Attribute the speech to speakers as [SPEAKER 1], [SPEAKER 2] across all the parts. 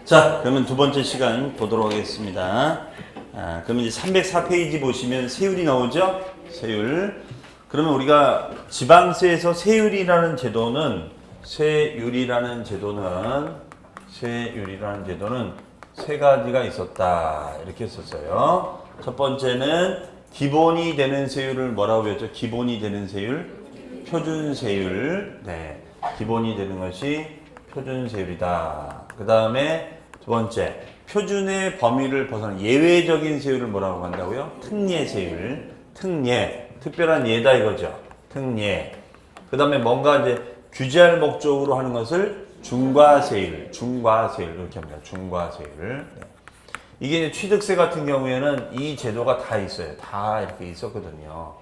[SPEAKER 1] 자, 그러면 두 번째 시간 보도록 하겠습니다. 그러면 이제 304페이지 보시면 세율이 나오죠? 세율. 그러면 우리가 지방세에서 세율이라는 제도는 세 가지가 있었다. 이렇게 했었어요. 첫 번째는 기본이 되는 세율을 뭐라고 배웠죠? 기본이 되는 세율, 표준세율. 네, 기본이 되는 것이 표준세율이다. 그 다음에 두 번째, 표준의 범위를 벗어난 예외적인 세율을 뭐라고 한다고요? 특례세율. 특례, 특별한 예다 이거죠. 특례. 그 다음에 뭔가 이제 규제할 목적으로 하는 것을 중과세율 이렇게 합니다. 중과세율. 네. 이게 이제 취득세 같은 경우에는 이 제도가 다 있어요. 다 이렇게 있었거든요.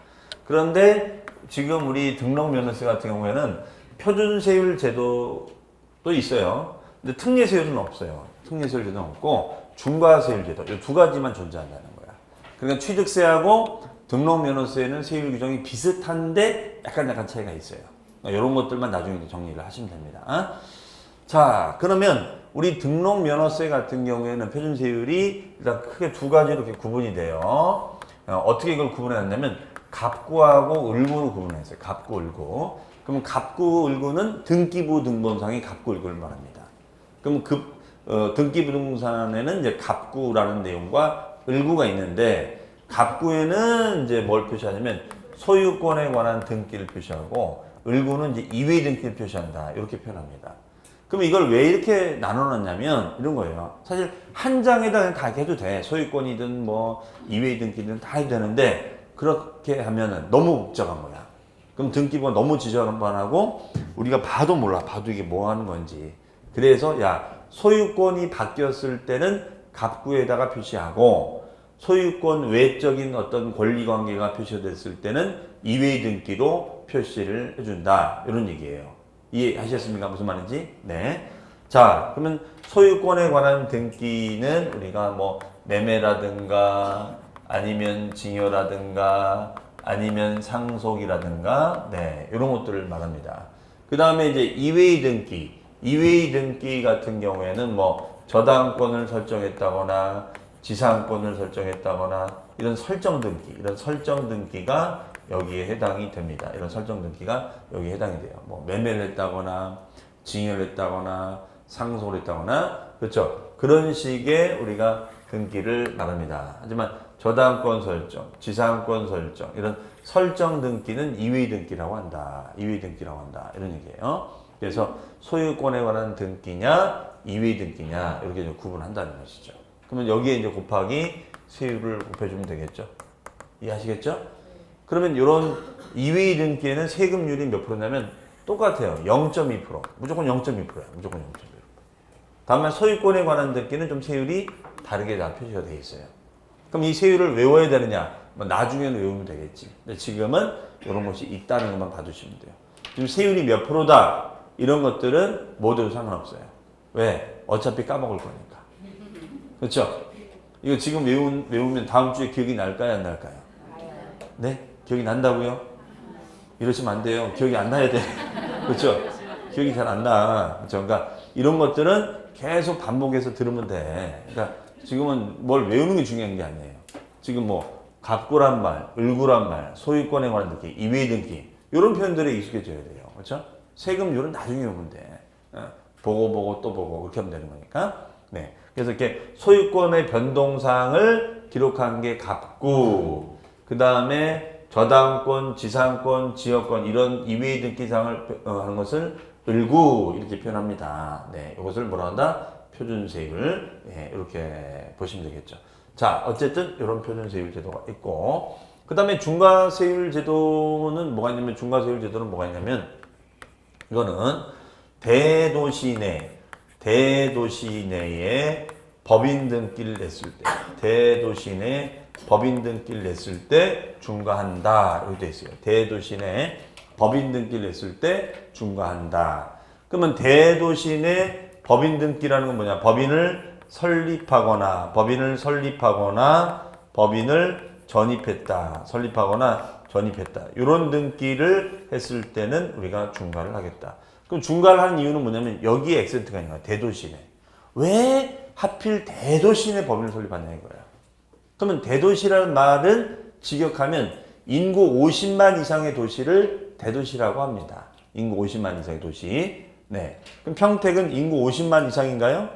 [SPEAKER 1] 그런데 지금 우리 등록면허세 같은 경우에는 표준세율 제도도 있어요. 근데 특례세율은 없어요. 특례세율 제도는 없고 중과세율 제도 이 두 가지만 존재한다는 거야. 그러니까 취득세하고 등록면허세는 세율 규정이 비슷한데 약간 차이가 있어요. 이런 것들만 나중에 정리를 하시면 됩니다. 자, 그러면 우리 등록면허세 같은 경우에는 표준세율이 일단 크게 두 가지로 이렇게 구분이 돼요. 어떻게 이걸 구분해놨냐면 갑구하고 을구로 구분했어요. 갑구, 을구. 그럼 갑구, 을구는 등기부 등본상의 갑구, 을구를 말합니다. 그럼 등기부 등본상에는 이제 갑구라는 내용과 을구가 있는데 갑구에는 이제 뭘 표시하냐면 소유권에 관한 등기를 표시하고 을구는 이제 이외의 등기를 표시한다. 이렇게 표현합니다. 그럼 이걸 왜 이렇게 나눠놨냐면 이런 거예요. 사실 한 장에다 그냥 다 해도 돼. 소유권이든 뭐 이외의 등기든 다 해도 되는데 그렇게 하면은 너무 복잡한 거야. 그럼 등기부가 너무 지저분하고 우리가 봐도 몰라. 봐도 이게 뭐 하는 건지. 그래서 소유권이 바뀌었을 때는 갑구에다가 표시하고 소유권 외적인 어떤 권리관계가 표시됐을 때는 이외의 등기로 표시를 해준다. 이런 얘기예요. 이해하셨습니까? 무슨 말인지? 네. 자, 그러면 소유권에 관한 등기는 우리가 뭐 매매라든가 아니면 증여라든가 아니면 상속이라든가 네, 이런 것들을 말합니다. 그 다음에 이제 이외의 등기 같은 경우에는 뭐 저당권을 설정했다거나 지상권을 설정했다거나 이런 설정 등기가 여기에 해당이 됩니다. 이런 설정 등기가 여기에 해당이 돼요. 뭐 매매를 했다거나 증여를 했다거나 상속을 했다거나 그렇죠. 그런 식의 우리가 등기를 말합니다. 하지만 저당권 설정, 지상권 설정 이런 설정 등기는 이외의 등기라고 한다. 이런 얘기예요. 그래서 소유권에 관한 등기냐 이외의 등기냐 이렇게 좀 구분한다는 것이죠. 그러면 여기에 이제 곱하기 세율을 곱해주면 되겠죠. 이해하시겠죠? 그러면 이런 이외의 등기에는 세금률이 몇 프로냐면 똑같아요. 0.2%. 무조건 0.2%야. 무조건 0.2%. 다만 소유권에 관한 등기는 좀 세율이 다르게 다 표시가 되어 있어요. 그럼 이 세율을 외워야 되느냐? 뭐 나중에는 외우면 되겠지. 근데 지금은 이런 것이 있다는 것만 봐주시면 돼요. 지금 세율이 몇 프로다? 이런 것들은 모두 상관없어요. 왜? 어차피 까먹을 거니까. 그렇죠? 이거 지금 외우면 다음 주에 기억이 날까요? 안 날까요? 네? 기억이 난다고요? 이러시면 안 돼요. 기억이 안 나야 돼. 그렇죠? 기억이 잘 안 나. 그렇죠? 그러니까 이런 것들은 계속 반복해서 들으면 돼. 그러니까 지금은 뭘 외우는 게 중요한 게 아니에요. 지금 뭐 갑구란 말, 을구란 말, 소유권에 관한 등기, 이외의 등기 이런 표현들에 익숙해져야 돼요. 그렇죠? 세금률은 나중에 외우면 돼. 보고 또 보고 그렇게 하면 되는 거니까. 네. 그래서 이렇게 소유권의 변동사항을 기록한 게 갑구. 그 다음에 저당권, 지상권, 지역권 이런 이외의 등기사항을 하는 것을 을구 이렇게 표현합니다. 네, 이것을 뭐라 한다? 표준세율. 네, 이렇게 보시면 되겠죠. 자, 어쨌든 이런 표준세율 제도가 있고 그 다음에 중과세율 제도는 뭐가 있냐면 이거는 대도시 내에 법인 등기를 냈을 때 중과한다. 이렇게 되어 있어요. 대도시 내 법인 등기를 냈을 때 중과한다. 그러면 대도시 내 법인 등기라는 건 뭐냐? 법인을 설립하거나 법인을 전입했다. 이런 등기를 했을 때는 우리가 중과를 하겠다. 그럼 중과를 하는 이유는 뭐냐면 여기에 액센트가 있는 거야. 대도시 내. 왜 하필 대도시의 법인을 설립하냐 이거야. 그러면 대도시라는 말은 직역하면 인구 50만 이상의 도시를 대도시라고 합니다. 인구 50만 이상의 도시. 네. 그럼 평택은 인구 50만 이상인가요?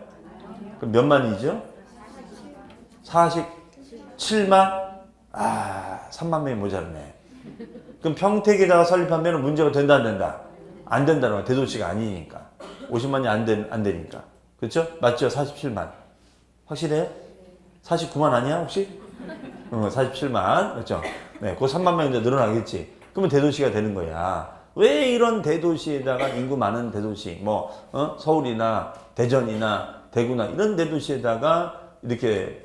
[SPEAKER 1] 그럼 몇 만이죠? 47만? 3만 명이 모자르네. 그럼 평택에다가 설립하면 문제가 된다, 안 된다? 안 된다는 거야. 대도시가 아니니까. 50만이 안 되니까. 그렇죠? 맞죠? 47만. 확실해요? 49만 아니야, 혹시? 47만. 그렇죠? 네, 그 3만 명이 이제 늘어나겠지. 그러면 대도시가 되는 거야. 왜 이런 대도시에다가 인구 많은 대도시, 서울이나 대전이나 대구나 이런 대도시에다가 이렇게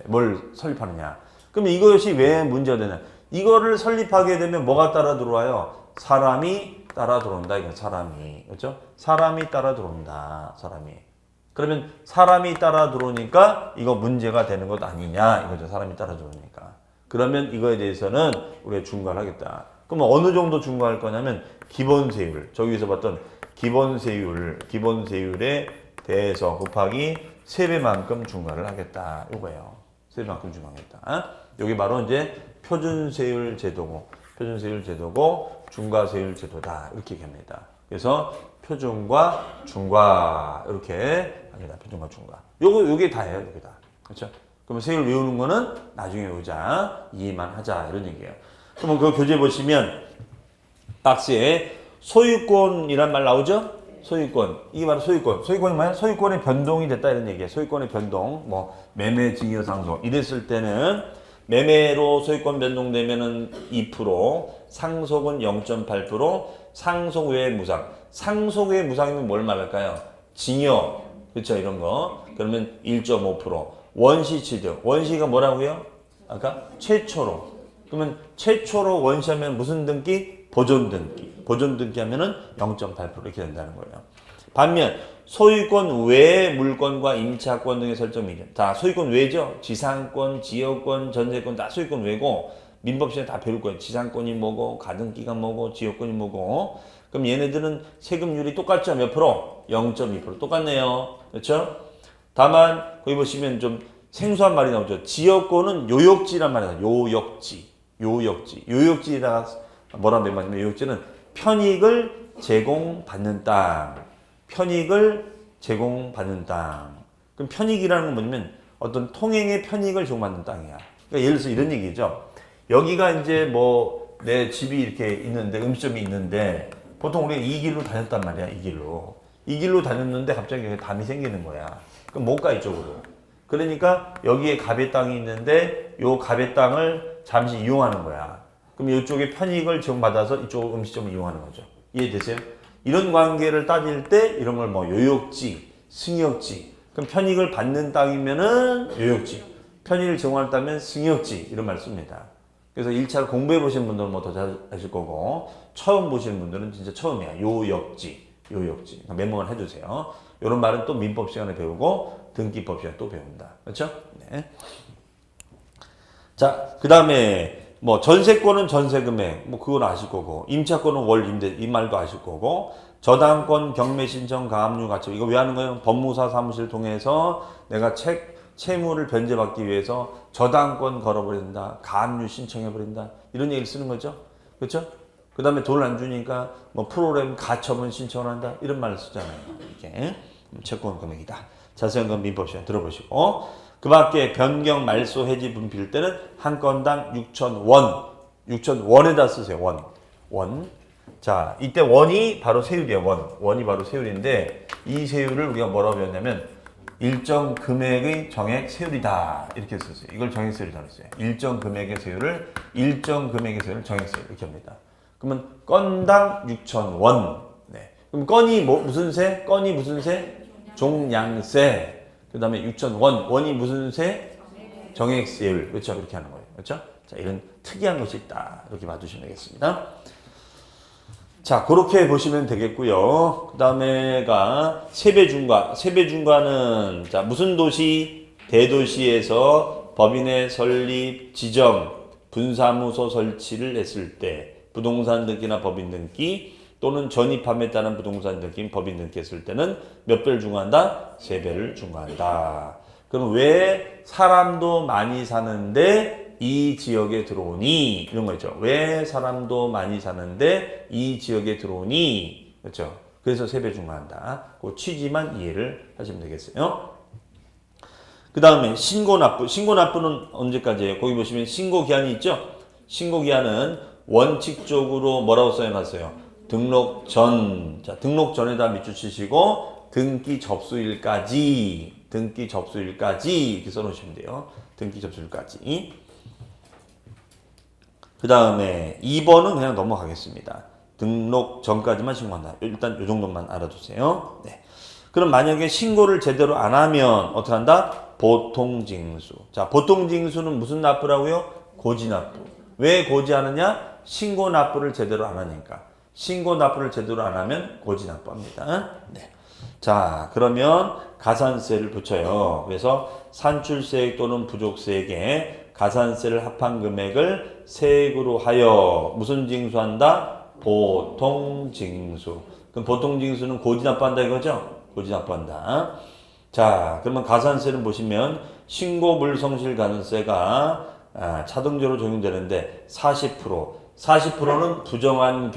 [SPEAKER 1] 뭘 설립하느냐. 그럼 이것이 왜 문제가 되냐. 이거를 설립하게 되면 뭐가 따라 들어와요? 사람이 따라 들어온다. 이거 사람이. 그렇죠? 사람이 따라 들어온다. 사람이. 그러면 사람이 따라 들어오니까 이거 문제가 되는 것 아니냐. 이거죠. 사람이 따라 들어오니까. 그러면 이거에 대해서는 우리가 중과를 하겠다. 그러면 어느 정도 중과할 거냐면 기본세율. 저기서 봤던 기본세율에 대해서 곱하기 3배만큼 중과를 하겠다. 이거예요. 3배만큼 중과하겠다. 여기 바로 이제 표준세율 제도고 중과세율 제도다. 이렇게 얘기합니다. 그래서 표준과 중과 이렇게 합니다. 표준과 중과. 요게 다예요. 요게 다. 그렇죠? 그러면 세율 외우는 거는 나중에 외우자. 이해만 하자. 이런 얘기예요. 그러면 그 교재 보시면 박스에 소유권이란 말 나오죠? 소유권. 이게 바로 소유권. 소유권이 뭐야? 소유권의 변동이 됐다 이런 얘기예요. 소유권의 변동. 뭐 매매, 증여, 상속. 이랬을 때는 매매로 소유권 변동되면은 2%, 상속은 0.8%, 상속 외 무상. 상속 외 무상이면 뭘 말할까요? 증여. 그렇죠? 이런 거. 그러면 1.5%. 원시 취득. 원시가 뭐라고요? 아까 최초로. 그러면 최초로 원시하면 무슨 등기? 보존 등기. 보존 등기 하면은 0.8% 이렇게 된다는 거예요. 반면 소유권 외 물건과 임차권 등의 설정 미전. 다 소유권 외죠. 지상권, 지역권, 전세권 다 소유권 외고 민법시험에 다 배울 거예요. 지상권이 뭐고 가등기가 뭐고 지역권이 뭐고. 그럼 얘네들은 세금률이 똑같죠? 몇 프로? 0.2% 똑같네요. 그렇죠? 다만 거기 보시면 좀 생소한 말이 나오죠. 지역권은 요역지란 말이 나와요. 요역지에다가 뭐라 맺냐면 요역지는 편익을 제공받는 땅. 편익을 제공받는 땅. 그럼 편익이라는 건 뭐냐면 어떤 통행의 편익을 제공받는 땅이야. 그러니까 예를 들어서 이런 얘기죠. 여기가 이제 뭐 내 집이 이렇게 있는데 음식점이 있는데 보통 우리가 이 길로 다녔단 말이야. 이 길로 다녔는데 갑자기 여기 담이 생기는 거야. 그럼 못 가 이쪽으로. 그러니까 여기에 갑의 땅이 있는데 요 갑의 땅을 잠시 이용하는 거야. 그럼 이쪽에 편익을 제공받아서 이쪽 음식점을 이용하는 거죠. 이해되세요? 이런 관계를 따질 때 이런 걸 뭐 요역지, 승역지. 그럼 편익을 받는 땅이면은 요역지. 편익을 제공한다면 승역지. 이런 말 씁니다. 그래서 1차를 공부해 보신 분들은 뭐 더 잘 아실 거고 처음 보시는 분들은 진짜 처음이야. 요역지. 그러니까 메모만 해두세요. 이런 말은 또 민법 시간에 배우고 등기법 시간에 또 배운다. 그렇죠? 네. 자, 그 다음에 뭐 전세권은 전세금액, 뭐 그건 아실 거고 임차권은 월 임대 이 말도 아실 거고 저당권 경매 신청 가압류 가처분 이거 왜 하는 거예요? 법무사 사무실 통해서 내가 채무를 변제받기 위해서 저당권 걸어버린다, 가압류 신청해버린다 이런 얘기를 쓰는 거죠. 그렇죠? 그 다음에 돈을 안 주니까 뭐 프로그램 가처분 신청을 한다 이런 말을 쓰잖아요. 이렇게 채권 금액이다. 자세한 건 민법 시간에 들어보시고 그 밖에 변경 말소 해지 분필 때는 한 건당 6,000원 6,000원에다 쓰세요. 원. 자, 이때 원이 바로 세율이에요. 원이 바로 세율인데 이 세율을 우리가 뭐라고 배웠냐면 일정 금액의 정액 세율이다 이렇게 썼어요. 이걸 정액 세율이라고 했어요. 일정 금액의 세율을 정액 세율 이렇게 합니다. 그러면 건당 6,000원. 네. 그럼 건이 무슨 세? 종량세. 그 다음에 6,000원. 원이 무슨 세? 정액세율. 그렇죠? 이렇게 하는 거예요. 그렇죠? 자, 이런 특이한 것이 있다. 이렇게 봐주시면 되겠습니다. 자, 그렇게 보시면 되겠고요. 그 다음에가 세배중과. 세배중과는 자, 무슨 도시? 대도시에서 법인의 설립, 지정, 분사무소 설치를 했을 때 부동산 등기나 법인 등기 또는 전입함에 따른 부동산 느낌 법인등기 했을 때는 몇 배를 중과한다? 3배를 중과한다. 그럼 왜 사람도 많이 사는데 이 지역에 들어오니? 이런 거 있죠. 왜 사람도 많이 사는데 이 지역에 들어오니? 그렇죠. 그래서 3배 중과한다. 그 취지만 이해를 하시면 되겠어요. 그 다음에 신고납부. 신고납부는 언제까지예요? 거기 보시면 신고기한이 있죠? 신고기한은 원칙적으로 뭐라고 써놨어요? 등록 전. 자, 등록 전에다 밑줄 치시고 등기 접수일까지 이렇게 써놓으시면 돼요. 등기 접수일까지. 그 다음에 2번은 그냥 넘어가겠습니다. 등록 전까지만 신고한다. 일단 이 정도만 알아두세요. 네. 그럼 만약에 신고를 제대로 안 하면 어떻게 한다? 보통징수. 자, 보통징수는 무슨 납부라고요? 고지납부. 왜 고지하느냐? 신고납부를 제대로 안 하니까. 신고납부를 제대로 안 하면 고지납부합니다. 네. 자, 그러면 가산세를 붙여요. 그래서 산출세액 또는 부족세액에 가산세를 합한 금액을 세액으로 하여 무슨 징수한다? 보통징수. 그럼 보통징수는 고지납부한다 이거죠? 고지납부한다. 자, 그러면 가산세는 보시면 신고불성실 가산세가 자동적으로 적용되는데 40%는 부정한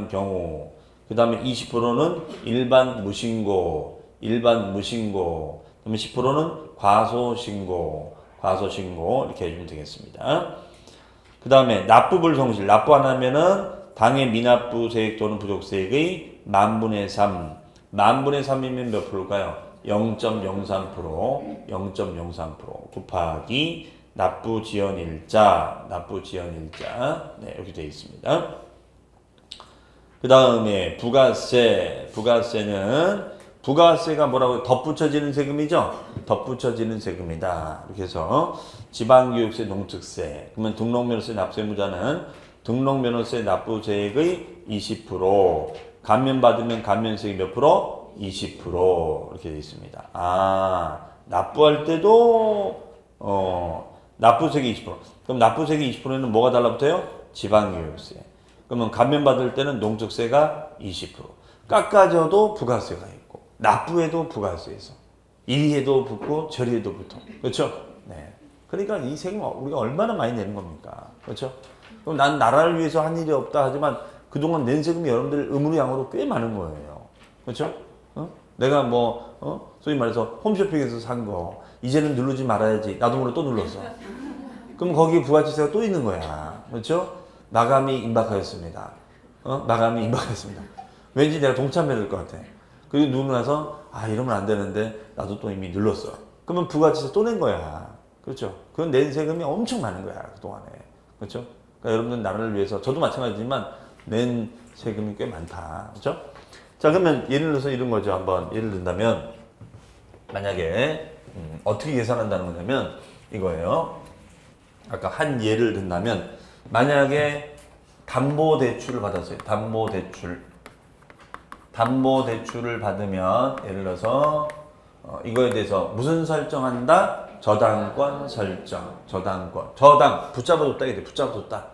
[SPEAKER 1] 경우, 그 다음에 20%는 일반 무신고, 그다음에 10%는 과소신고 이렇게 해주면 되겠습니다. 그 다음에 납부불성실, 납부 안 하면은 당해 미납부세액 또는 부족세액의 만분의 3. 만분의 3이면 몇 프로일까요? 0.03% 곱하기 납부지연일자. 네, 이렇게 되어 있습니다. 그 다음에 부가세가 뭐라고요? 덧붙여지는 세금이죠? 덧붙여지는 세금이다. 이렇게 해서 지방교육세, 농특세. 그러면 등록면허세 납세무자는 등록면허세 납부세액의 20%, 감면받으면 감면세액이 몇 프로? 20% 이렇게 되어 있습니다. 납부할 때도 납부세액이 20%. 그럼 납부세액이 20%는 뭐가 달라붙어요? 지방교육세. 그러면 감면받을 때는 농특세가 20%. 깎아져도 부가세가 있고 납부해도 부가세 있어. 이리해도 붙고 저리해도 붙어. 그렇죠? 네. 그러니까 이 세금 우리가 얼마나 많이 내는 겁니까? 그렇죠? 그럼 난 나라를 위해서 한 일이 없다 하지만 그동안 낸 세금이 여러분들 의무로 양으로 꽤 많은 거예요. 그렇죠? 내가 소위 말해서 홈쇼핑에서 산 거 이제는 누르지 말아야지. 나도 모르게 또 눌렀어. 그럼 거기에 부가세가 또 있는 거야. 그렇죠? 마감이 임박하였습니다. 왠지 내가 동참해야 될 것 같아. 그리고 누르고 나서 이러면 안 되는데 나도 또 이미 눌렀어. 그러면 부가세 또 낸 거야. 그렇죠? 그건 낸 세금이 엄청 많은 거야. 그동안에. 그렇죠? 그러니까 여러분들 나라를 위해서 저도 마찬가지지만 낸 세금이 꽤 많다. 그렇죠? 자, 그러면 예를 들어서 이런 거죠. 한번 예를 든다면 만약에 어떻게 계산한다는 거냐면 이거예요. 아까 한 예를 든다면 만약에 담보대출을 받았어요. 담보대출을 받으면 예를 들어서 이거에 대해서 무슨 설정한다? 저당권 설정. 저당 붙잡아뒀다 이래. 붙잡아뒀다.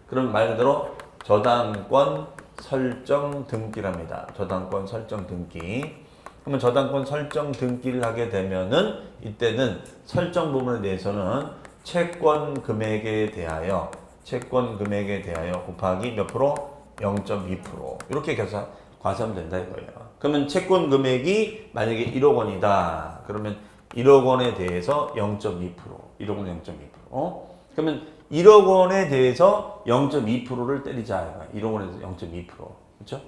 [SPEAKER 1] 그럼 말 그대로 저당권 설정 등기랍니다. 저당권 설정 등기. 그러면 저당권 설정 등기를 하게 되면은 이때는 설정 부분에 대해서는 채권 금액에 대하여 곱하기 몇 프로? 0.2% 이렇게 과세하면 된다 이거예요. 그러면 채권 금액이 만약에 1억 원이다. 그러면 1억 원에 대해서 0.2%. 1억 원 0.2%. 그러면 1억 원에 대해서 0.2%를 때리자. 1억 원에 대해서 0.2%. 그렇죠?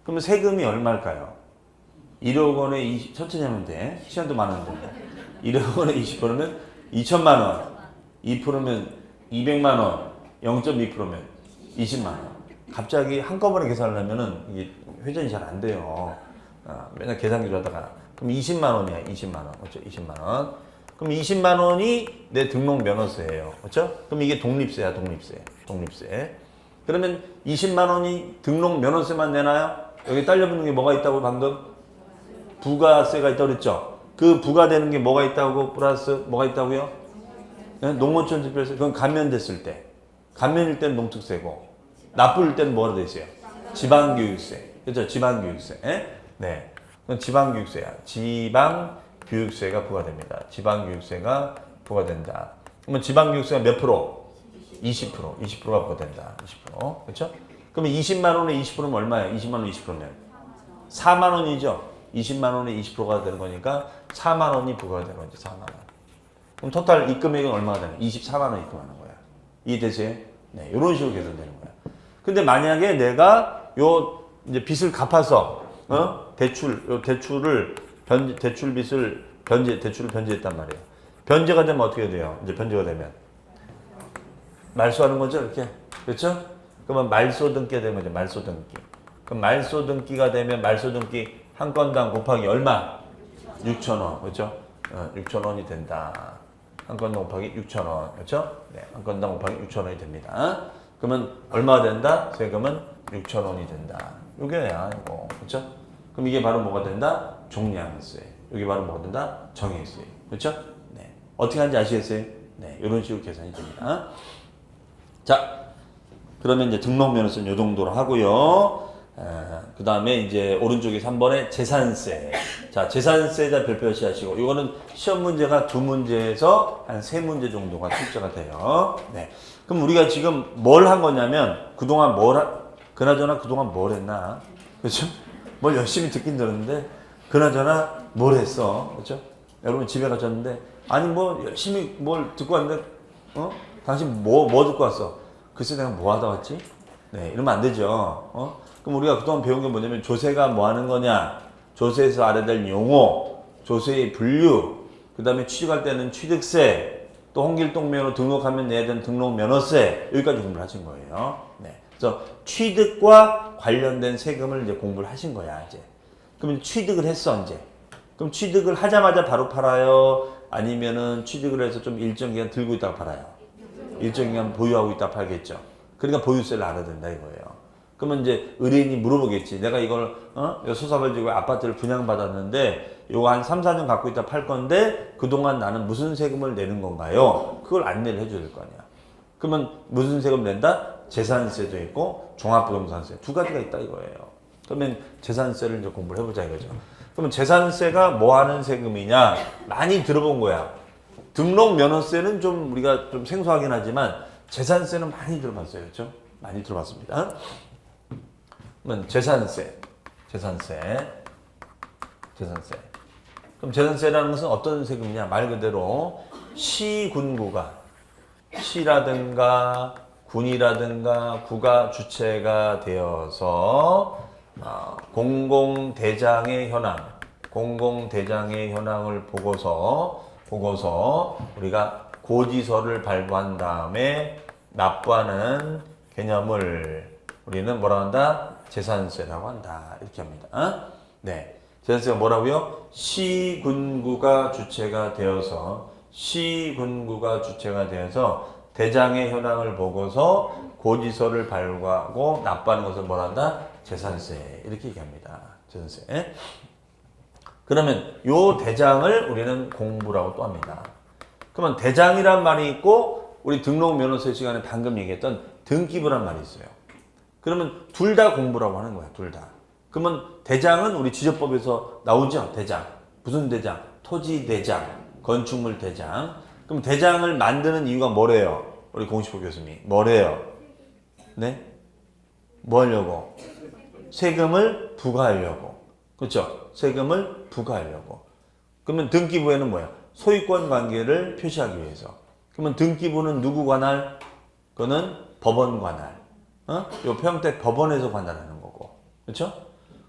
[SPEAKER 1] 그러면 세금이 얼마일까요? 1억 원에 천천히 하면 돼. 시간도 많은데. 1억 원에 20%면 2천만 원. 2%면 200만 원. 0.2%면 20만 원. 갑자기 한꺼번에 계산을 하면은 이게 회전이 잘 안 돼요. 맨날 계산기로 하다가. 그럼 20만 원이야. 20만 원. 그렇죠? 20만 원. 그럼 20만 원이 내 등록 면허세예요. 그렇죠? 그럼 이게 독립세야, 독립세. 그러면 20만 원이 등록 면허세만 내나요? 여기 딸려붙는 게 뭐가 있다고 방금? 부가세가 있다고 그랬죠? 그 부과되는 게 뭐가 있다고 플러스 뭐가 있다고요? 네? 농어촌 특별세. 그건 감면됐을 때. 감면일 때는 농특세고 납부일 때는 뭐가 돼 있어요? 지방교육세. 그렇죠? 지방교육세. 네. 그건 지방교육세야. 지방교육세가 부과됩니다. 지방교육세가 부과된다. 그러면 지방교육세가 몇 프로? 20%. 20%가 부과된다. 20%. 그렇죠? 그러면 20만 원에 20%면 얼마예요? 20만 원 20%면 4만 원이죠. 20만 원에 20%가 되는 거니까 4만 원이 부과가 되는 거죠. 4만 원. 그럼 토탈 입금액은 얼마가 되는 거야? 24만 원 입금하는 거야. 이해되세요? 네, 이런 식으로 계산되는 거야. 근데 만약에 내가 요 이제 빚을 갚아서 대출을 대출빚을 대출을 변제했단 말이에요. 변제가 되면 어떻게 돼요? 이제 변제가 되면 말소하는 거죠, 이렇게. 그렇죠? 그러면 말소등기가 되는 거죠, 말소등기. 그럼 말소등기가 되면 말소등기 한 건당 곱하기 얼마? 6,000원. 그렇죠? 6,000원이 된다. 한 건당 곱하기 6,000원. 그렇죠? 네, 한 건당 곱하기 6,000원이 됩니다. 그러면 얼마가 된다? 세금은 6,000원이 된다. 요게야, 이거. 그렇죠? 그럼 이게 바로 뭐가 된다? 종량세. 이게 바로 뭐가 된다? 정액세. 그렇죠? 네. 어떻게 하는지 아시겠어요? 네, 이런 식으로 계산이 됩니다. 자, 그러면 이제 등록면허세는 요 정도로 하고요. 그 다음에 이제 오른쪽에 3번에 재산세. 자, 재산세자 별표시 하시고, 이거는 시험 문제가 2문제에서 한 3문제 정도가 출제가 돼요. 네. 그럼 우리가 지금 뭘 한 거냐면, 그동안 그나저나 그동안 뭘 했나? 그렇죠? 뭘 열심히 듣긴 들었는데, 그나저나 뭘 했어? 그렇죠? 여러분 집에 가셨는데, 아니 뭐 열심히 뭘 듣고 왔는데, 당신 뭐 듣고 왔어? 글쎄 내가 뭐 하다 왔지? 네, 이러면 안 되죠. 그럼 우리가 그동안 배운 게 뭐냐면 조세가 뭐 하는 거냐? 조세에서 알아야 될 용어, 조세의 분류, 그 다음에 취직할 때는 취득세, 또 홍길동면허 등록하면 내야 되는 등록면허세, 여기까지 공부를 하신 거예요. 네. 그래서 취득과 관련된 세금을 이제 공부를 하신 거야, 이제. 그러면 취득을 했어, 이제. 그럼 취득을 하자마자 바로 팔아요? 아니면은 취득을 해서 좀 일정 기간 들고 있다가 팔아요? 일정 기간 보유하고 있다 팔겠죠. 그러니까 보유세를 알아야 된다 이거예요. 그러면 이제 의뢰인이 물어보겠지. 내가 이걸 소사발지구 아파트를 분양받았는데 이거 한 3, 4년 갖고 있다 팔 건데 그동안 나는 무슨 세금을 내는 건가요? 그걸 안내를 해줘야 될 거 아니야. 그러면 무슨 세금 낸다? 재산세도 있고 종합부동산세 두 가지가 있다 이거예요. 그러면 재산세를 이제 공부를 해보자 이거죠. 그러면 재산세가 뭐 하는 세금이냐? 많이 들어본 거야. 등록면허세는 좀 우리가 좀 생소하긴 하지만 재산세는 많이 들어봤어요. 그렇죠? 많이 들어봤습니다. 그러면 재산세. 그럼 재산세라는 것은 어떤 세금이냐? 말 그대로 시군구가 시라든가 군이라든가 구가 주체가 되어서 공공대장의 현황을 보고서 우리가 고지서를 발부한 다음에 납부하는 개념을 우리는 뭐라 한다? 재산세라고 한다. 이렇게 합니다. 네. 재산세가 뭐라고요? 시군구가 주체가 되어서 대장의 현황을 보고서 고지서를 발부하고 납부하는 것을 뭐라 한다? 재산세. 이렇게 얘기합니다. 재산세. 그러면 요 대장을 우리는 공부라고 또 합니다. 그러면 대장이란 말이 있고 우리 등록면허세 시간에 방금 얘기했던 등기부란 말이 있어요. 그러면 둘 다 공부라고 하는 거야. 둘 다. 그러면 대장은 우리 지적법에서 나오죠. 대장. 무슨 대장? 토지대장, 건축물대장. 그럼 대장을 만드는 이유가 뭐래요? 우리 공식호 교수님. 뭐래요? 네? 뭐 하려고? 세금을 부과하려고. 그렇죠? 세금을 부과하려고. 그러면 등기부에는 뭐야? 소유권 관계를 표시하기 위해서. 그러면 등기부는 누구 관할? 그거는 법원 관할. 요 평택 법원에서 관할하는 거고. 그렇죠?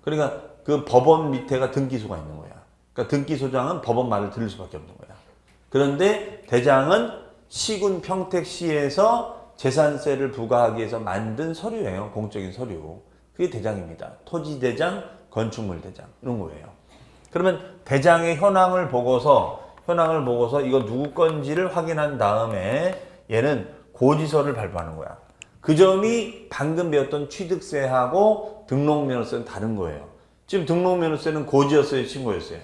[SPEAKER 1] 그러니까 그 법원 밑에가 등기소가 있는 거야. 그러니까 등기소장은 법원 말을 들을 수밖에 없는 거야. 그런데 대장은 시군 평택시에서 재산세를 부과하기 위해서 만든 서류예요. 공적인 서류. 그게 대장입니다. 토지대장, 건축물대장 이런 거예요. 그러면 대장의 현황을 보고서 이거 누구 건지를 확인한 다음에 얘는 고지서를 발부하는 거야. 그 점이 방금 배웠던 취득세하고 등록면허세는 다른 거예요. 지금 등록면허세는 고지였어요, 신고였어요?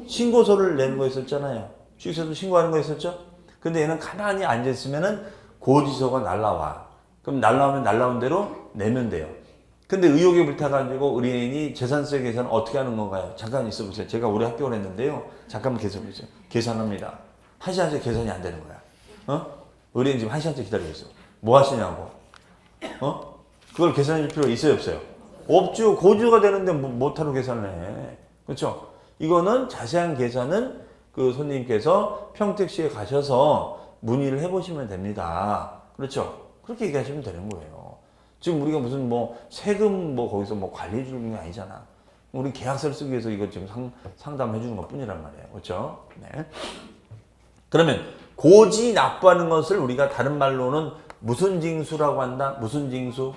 [SPEAKER 1] 신고서를 내는 거였었잖아요. 취득세도 신고하는 거였었죠? 근데 얘는 가만히 앉아있으면은 고지서가 날라와. 그럼 날라오면 날라온 대로 내면 돼요. 근데 의혹에 불타가지고 의뢰인이 재산세 계산을 어떻게 하는 건가요? 잠깐 있어보세요. 제가 올해 합격을 했는데요. 잠깐만 계속해보세요. 계산합니다. 1시간째 계산이 안 되는 거야. 의뢰인 지금 1시간째 기다리고 있어. 뭐 하시냐고. 그걸 계산해 줄 필요가 있어요, 없어요? 없죠. 고지가 되는데 못하러 계산을 해. 그렇죠? 이거는 자세한 계산은 그 손님께서 평택시에 가셔서 문의를 해보시면 됩니다. 그렇죠? 그렇게 얘기하시면 되는 거예요. 지금 우리가 무슨 뭐 세금 뭐 거기서 뭐 관리해 주는 게 아니잖아. 우리 계약서를 쓰기 위해서 이거 지금 상담해 주는 것 뿐이란 말이에요. 그렇죠? 네. 그러면 고지 납부하는 것을 우리가 다른 말로는 무슨 징수라고 한다? 무슨 징수?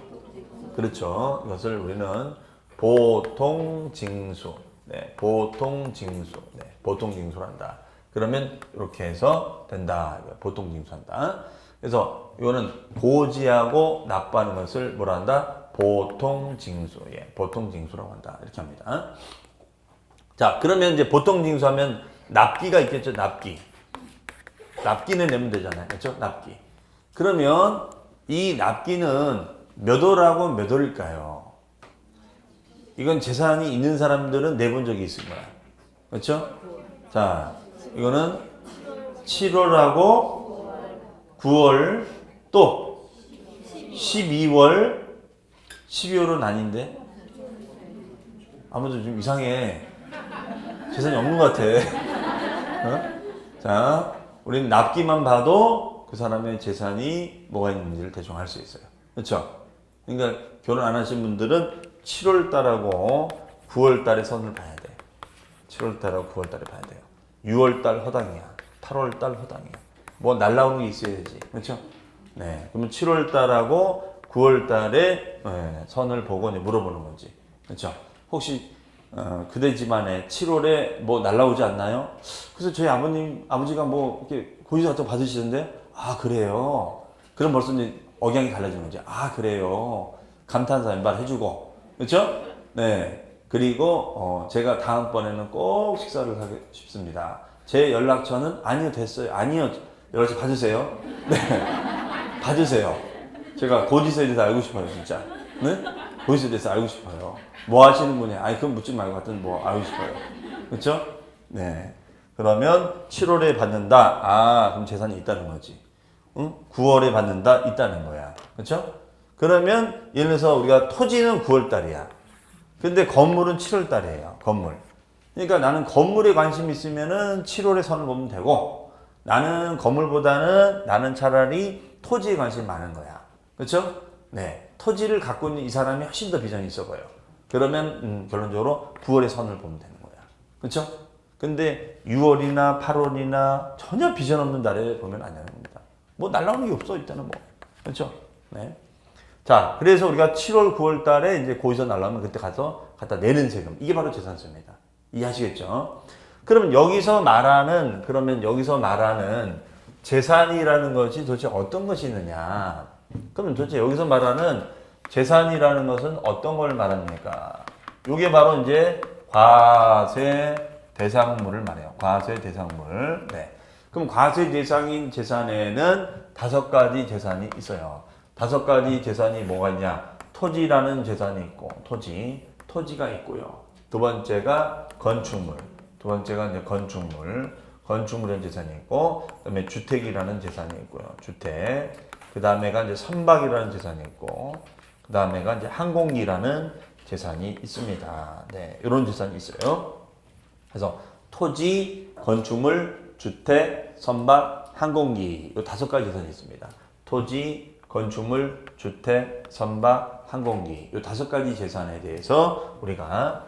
[SPEAKER 1] 그렇죠. 이것을 우리는 보통징수. 네, 보통징수. 네, 보통징수란다. 그러면 이렇게 해서 된다. 보통징수한다. 그래서 이거는 고지하고 납부하는 것을 뭐라 한다? 보통징수. 예, 보통징수라고 한다. 이렇게 합니다. 자, 그러면 이제 보통징수하면 납기가 있겠죠. 납기. 납기는 내면 되잖아요. 그렇죠? 납기. 그러면 이 납기는 몇 월하고 몇 월일까요? 이건 재산이 있는 사람들은 내본 적이 있을 거야. 그렇죠? 자, 이거는 7월하고 9월 또 12월 12월은 아닌데 아무도 좀 이상해. 재산이 없는 것 같아. 자, 우리는 납기만 봐도 그 사람의 재산이 뭐가 있는지를 대충 알 수 있어요. 그렇죠? 그러니까 결혼 안 하신 분들은 7월 달하고 9월 달에 선을 봐야 돼. 7월 달하고 9월 달에 봐야 돼요. 6월 달 허당이야. 8월 달 허당이야. 뭐 날라오는 게 있어야지. 그렇죠? 네. 그러면 7월 달하고 9월 달에 선을 보고 물어보는 거지. 그렇죠? 혹시 그대 집안에 7월에 뭐 날라오지 않나요? 그래서 저희 아버지가 뭐 이렇게 고지서 같은 거 받으시던데, 아, 그래요. 그럼 벌써 이제 억양이 달라지는 거지. 아, 그래요. 감탄사 말 해주고. 그렇죠? 네. 그리고 제가 다음번에는 꼭 식사를 하고 싶습니다. 제 연락처는 아니요, 됐어요. 아니요. 연락처 받으세요. 네. 받으세요. 제가 고지서에 대해서 알고 싶어요, 진짜. 네? 고지서에 대해서 알고 싶어요. 뭐 하시는 분이야? 아니, 그건 묻지 말고 하여튼 뭐 알고 싶어요. 그렇죠? 네. 그러면 7월에 받는다. 아, 그럼 재산이 있다는 거지. 응? 9월에 받는다. 있다는 거야. 그렇죠? 그러면 예를 들어서 우리가 토지는 9월 달이야. 근데 건물은 7월 달이에요. 건물. 그러니까 나는 건물에 관심 있으면은 7월에 선을 보면 되고, 나는 건물보다는 나는 차라리 토지에 관심이 많은 거야. 그렇죠? 네. 토지를 갖고 있는 이 사람이 훨씬 더 비전이 있어 보여. 그러면 결론적으로 9월에 선을 보면 되는 거야. 그렇죠? 근데 6월이나 8월이나 전혀 비전 없는 달에 보면 안 되는 겁니다. 뭐 날라오는 게 없어, 일단은 뭐. 그렇죠? 네. 자, 그래서 우리가 7월, 9월 달에 이제 고지서 날라오면 그때 가서 갖다 내는 세금. 이게 바로 재산세입니다. 이해하시겠죠? 그러면 여기서 말하는 재산이라는 것이 도대체 어떤 것이 있느냐? 그러면 도대체 여기서 말하는 재산이라는 것은 어떤 걸 말합니까? 이게 바로 이제 과세 대상물을 말해요. 과세 대상물. 네. 그럼 과세 대상인 재산에는 5가지 재산이 있어요. 5가지 재산이 뭐가 있냐? 토지라는 재산이 있고, 토지가 있고요. 두 번째가 건축물. 두 번째가 이제 건축물이라는 재산이 있고, 그 다음에 주택이라는 재산이 있고요. 주택. 그 다음에가 이제 선박이라는 재산이 있고, 그 다음에가 이제 항공기라는 재산이 있습니다. 네, 이런 재산이 있어요. 그래서 토지, 건축물, 주택, 선박, 항공기 이 5가지 재산이 있습니다. 토지, 건축물, 주택, 선박, 항공기 이 5가지 재산에 대해서 우리가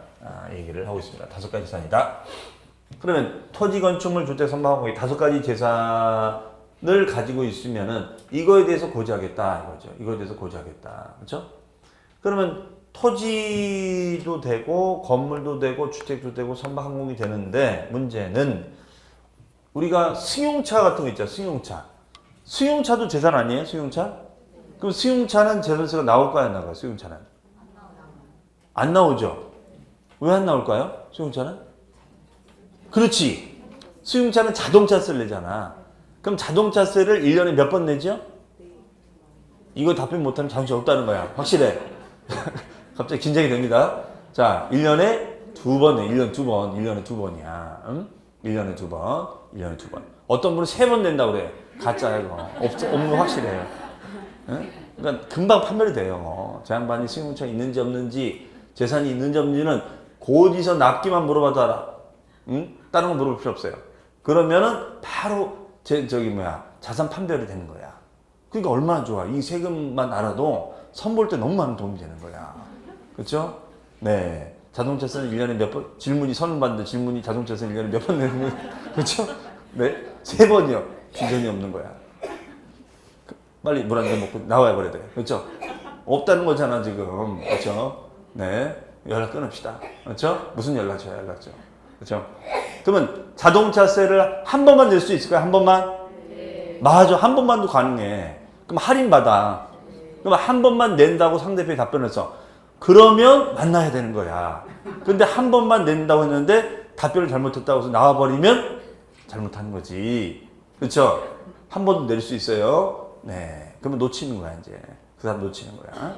[SPEAKER 1] 얘기를 하고 있습니다. 5가지 재산이다. 그러면 토지, 건축물, 주택, 선박, 항공기 5가지 재산을 가지고 있으면은 이거에 대해서 고지하겠다 이거죠. 이거에 대해서 고지하겠다. 그렇죠? 그러면 토지도 되고 건물도 되고 주택도 되고 선박, 항공이 되는데 문제는 우리가 승용차 같은 거 있죠. 승용차도 재산 아니에요? 승용차? 그럼 승용차는 재산세가 나올까요? 안 나올까요? 승용차는? 안 나오죠. 왜 안 나올까요? 승용차는? 그렇지. 승용차는 자동차세를 내잖아. 그럼 자동차세를 1년에 몇 번 내죠? 이거 답변 못하면 자동차 없다는 거야. 확실해. 갑자기 긴장이 됩니다. 자, 1년에 2번에 1년 2번, 1년에 2번이야. 응? 1년에 2번, 1년에 2번. 어떤 분은 3번 낸다고 그래. 가짜야, 이거. 없는 거 확실해요. 응? 그러니까 금방 판별이 돼요. 저 양반이 승용차가 있는지 없는지, 재산이 있는지 없는지는 고지서 납기만 물어봐도 알아. 응? 다른 거 물어볼 필요 없어요. 그러면은 바로 자산 판별이 되는 거야. 그러니까 얼마나 좋아. 이 세금만 알아도 선볼 때 너무 많은 도움이 되는 거야. 그렇죠? 네. 자동차세는 1년에 몇 번, 선을 받는데 질문이 자동차세는 1년에 몇 번 내는 거야. 그렇죠? 네. 3번이요. 비전이 없는 거야. 빨리 물 한 잔 먹고 나와야 버려야 돼. 그렇죠? 없다는 거잖아, 지금. 그렇죠? 네. 연락 끊읍시다. 그렇죠? 무슨 연락처야, 연락처. 그렇죠? 그러면 자동차세를 한 번만 낼 수 있을까요? 한 번만? 네. 맞아. 한 번만도 가능해. 그럼 할인받아. 그럼 한 번만 낸다고 상대편이 답변했어. 그러면 만나야 되는 거야. 근데 한 번만 낸다고 했는데 답변을 잘못했다고 해서 나와버리면 잘못한 거지. 그렇죠? 한 번도 낼 수 있어요. 네. 그러면 놓치는 거야, 이제. 그 사람 놓치는 거야.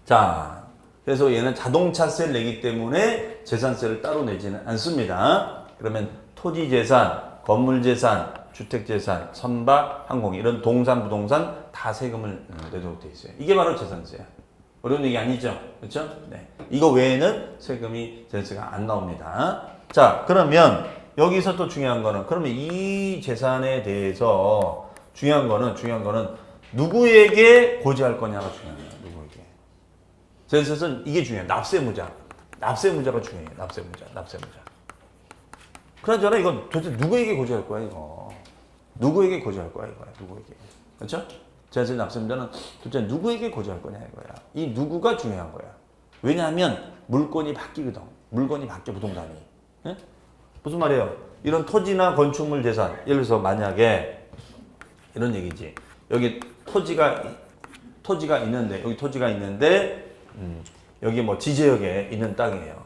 [SPEAKER 1] 자, 그래서 얘는 자동차세를 내기 때문에 재산세를 따로 내지는 않습니다. 그러면 토지재산, 건물재산, 주택재산, 선박, 항공 이런 동산, 부동산 다 세금을 내도록 돼 있어요. 이게 바로 재산세야. 어려운 얘기 아니죠? 그렇죠? 네. 이거 외에는 재산세가 안 나옵니다. 자, 그러면 여기서 또 중요한 거는 그러면 이 재산에 대해서 중요한 거는 누구에게 고지할 거냐가 중요한 거예요. 누구에게. 재산세는 이게 중요해요. 납세무자. 납세무자가 중요해요. 납세무자. 그러잖아. 이건 도대체 누구에게 고지할 거야, 이거. 누구에게 고지할 거야, 이거야. 누구에게. 그렇죠? 재산세 납세무자는 도대체 누구에게 고지할 거냐, 이거야. 이 누구가 중요한 거야. 왜냐하면 물건이 바뀌거든. 물건이 바뀌어, 부동산이. 예? 무슨 말이에요? 이런 토지나 건축물 재산. 예를 들어서 만약에 이런 얘기지. 여기 토지가 있는데, 여기 뭐 지제역에 있는 땅이에요.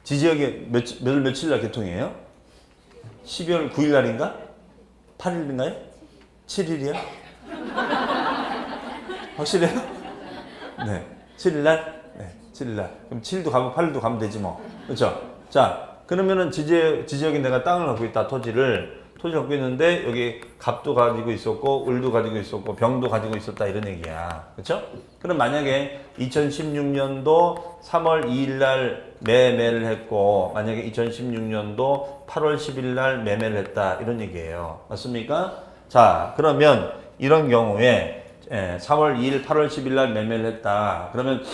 [SPEAKER 1] 지제역에 며칠 날 개통이에요? 12월 9일 날인가? 8일인가요? 7일이야? 확실해요? 네. 7일 날? 네. 7일 날. 그럼 7일도 가고 8일도 가면 되지 뭐. 그렇죠? 자, 그러면은 지제역에 내가 땅을 갖고 있다. 토지를 갖고 있는데 여기 갑도 가지고 있었고 을도 가지고 있었고 병도 가지고 있었다 이런 얘기야. 그렇죠? 그럼 만약에 2016년도 3월 2일 날 매매를 했고 만약에 2016년도 8월 10일 날 매매를 했다 이런 얘기예요. 맞습니까? 자, 그러면 이런 경우에 4월 2일 8월 10일 날 매매를 했다. 그러면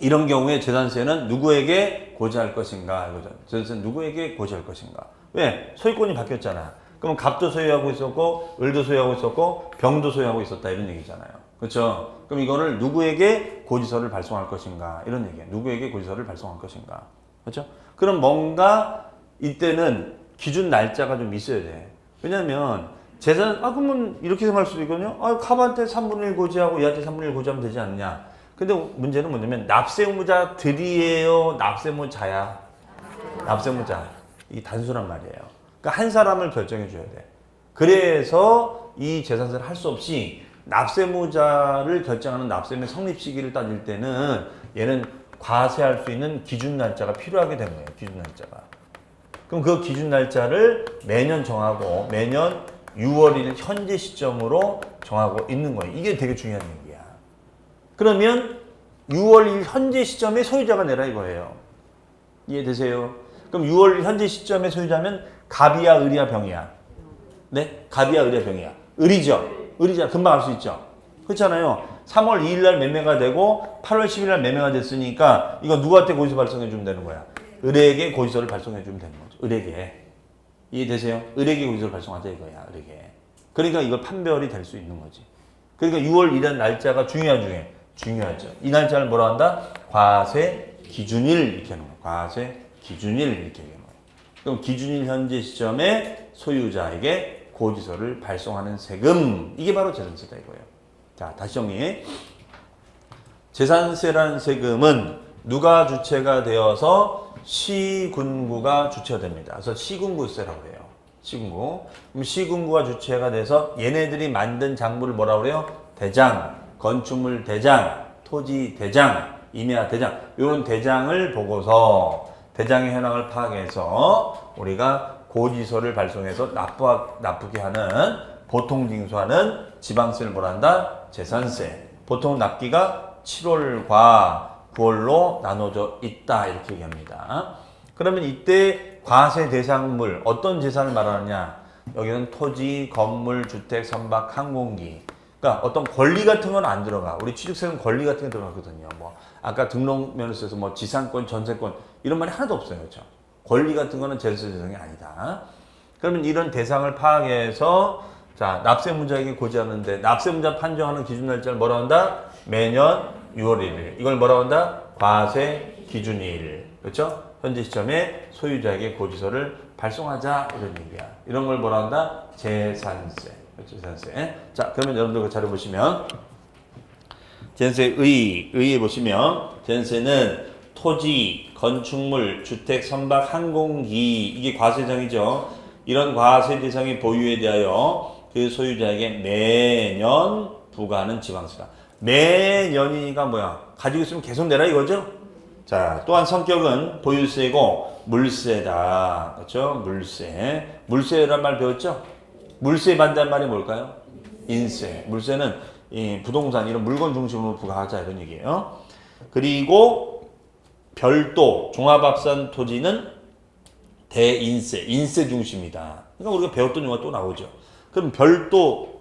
[SPEAKER 1] 이런 경우에 재산세는 누구에게 고지할 것인가? 이거죠. 재산세는 누구에게 고지할 것인가? 왜? 소유권이 바뀌었잖아. 그럼 갑도 소유하고 있었고, 을도 소유하고 있었고, 병도 소유하고 있었다. 이런 얘기잖아요. 그렇죠? 그럼 이거를 누구에게 고지서를 발송할 것인가? 이런 얘기예요. 누구에게 고지서를 발송할 것인가? 그렇죠? 그럼 뭔가 이때는 기준 날짜가 좀 있어야 돼. 왜냐면 그러면 이렇게 생각할 수도 있거든요. 갑한테 3분의 1 고지하고 얘한테 3분의 1 고지하면 되지 않느냐? 근데 문제는 뭐냐면 납세무자들이에요? 납세무자야? 납세무자. 이 단순한 말이에요. 그러니까 한 사람을 결정해 줘야 돼. 그래서 이 재산세를 할 수 없이 납세무자를 결정하는 납세의 성립 시기를 따질 때는 얘는 과세할 수 있는 기준 날짜가 필요하게 된 거예요. 기준 날짜가. 그럼 그 기준 날짜를 매년 정하고 매년 6월 1일 현재 시점으로 정하고 있는 거예요. 이게 되게 중요한 얘기야. 그러면 6월 1일 현재 시점에 소유자가 내라 이거예요. 이해되세요? 그럼 6월 현재 시점의 소유자면 갑이야, 을이야, 병이야? 네? 갑이야, 을이야, 병이야? 을이죠? 을이죠. 금방 알 수 있죠? 그렇잖아요. 3월 2일 날 매매가 되고 8월 10일 날 매매가 됐으니까 이거 누구한테 고지서 발송해 주면 되는 거야? 을에게 고지서를 발송해 주면 되는 거죠. 을에게. 이해되세요? 을에게 고지서를 발송하자 이거야. 을에게. 그러니까 이걸 판별이 될 수 있는 거지. 그러니까 6월 1일 날짜가 중요하죠. 이 날짜를 뭐라 한다? 과세 기준일 이렇게 하는 거야. 과세 기준일 이렇게 얘기하는 거예요. 그럼 기준일 현재 시점에 소유자에게 고지서를 발송하는 세금 이게 바로 재산세다 이거예요. 자, 다시 정리해. 재산세라는 세금은 누가 주체가 되어서 시군구가 주체가 됩니다. 그래서 시군구세라고 해요. 시군구. 그럼 시군구가 주체가 돼서 얘네들이 만든 장부를 뭐라고 그래요? 대장, 건축물 대장, 토지 대장, 임야 대장 이런 대장을 보고서 대장의 현황을 파악해서 우리가 고지서를 발송해서 납부게 하는 보통 징수하는 지방세를 뭐란다? 재산세. 보통 납기가 7월과 9월로 나눠져 있다 이렇게 얘기합니다. 그러면 이때 과세 대상물 어떤 재산을 말하느냐? 여기는 토지, 건물, 주택, 선박, 항공기. 그러니까 어떤 권리 같은 건 안 들어가. 우리 취득세는 권리 같은 게 들어가거든요. 뭐 아까 등록면허서에서 뭐 지상권, 전세권 이런 말이 하나도 없어요. 그렇죠? 권리 같은 거는 재산세 대상이 아니다. 그러면 이런 대상을 파악해서 자, 납세문자에게 고지하는데 납세문자 판정하는 기준 날짜를 뭐라 한다? 매년 6월 1일. 이걸 뭐라 한다? 과세 기준일. 그렇죠? 현재 시점에 소유자에게 고지서를 발송하자 이런 얘기야. 이런 걸 뭐라 한다? 재산세. 그렇죠? 재산세. 자, 그러면 여러분들 그 자료 보시면 재산세 의에 보시면 재산세는 토지, 건축물, 주택, 선박, 항공기 이게 과세대상이죠. 이런 과세 대상의 보유에 대하여 그 소유자에게 매년 부과하는 지방세다. 매년이니까 뭐야? 가지고 있으면 계속 내라 이거죠? 자, 또한 성격은 보유세고 물세다. 그렇죠? 물세. 물세란 말 배웠죠? 물세 반대한 말이 뭘까요? 인세. 물세는 이 부동산 이런 물건 중심으로 부과하자 이런 얘기예요. 그리고 별도 종합합산 토지는 대인세, 인세 중심이다. 그러니까 우리가 배웠던 용어가 또 나오죠. 그럼 별도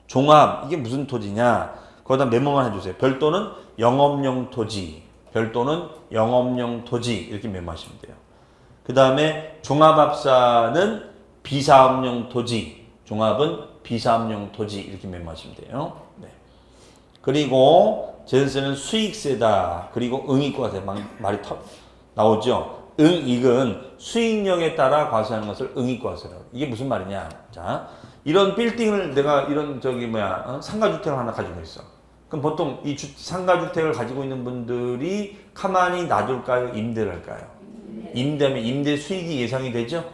[SPEAKER 1] 종합 이게 무슨 토지냐? 거기다 메모만 해주세요. 별도는 영업용 토지, 별도는 영업용 토지 이렇게 메모하시면 돼요. 그 다음에 종합합산은 비사업용 토지, 종합은 비사업용 토지 이렇게 메모하시면 돼요. 네. 그리고 재산세는 수익세다. 그리고 응익과세 말이 나오죠. 응익은 수익력에 따라 과세하는 것을 응익과세라고. 이게 무슨 말이냐? 자, 이런 빌딩을 내가 이런 상가주택을 하나 가지고 있어. 그럼 보통 이 상가주택을 가지고 있는 분들이 가만히 놔둘까요? 임대를 할까요? 임대하면 임대 수익이 예상이 되죠?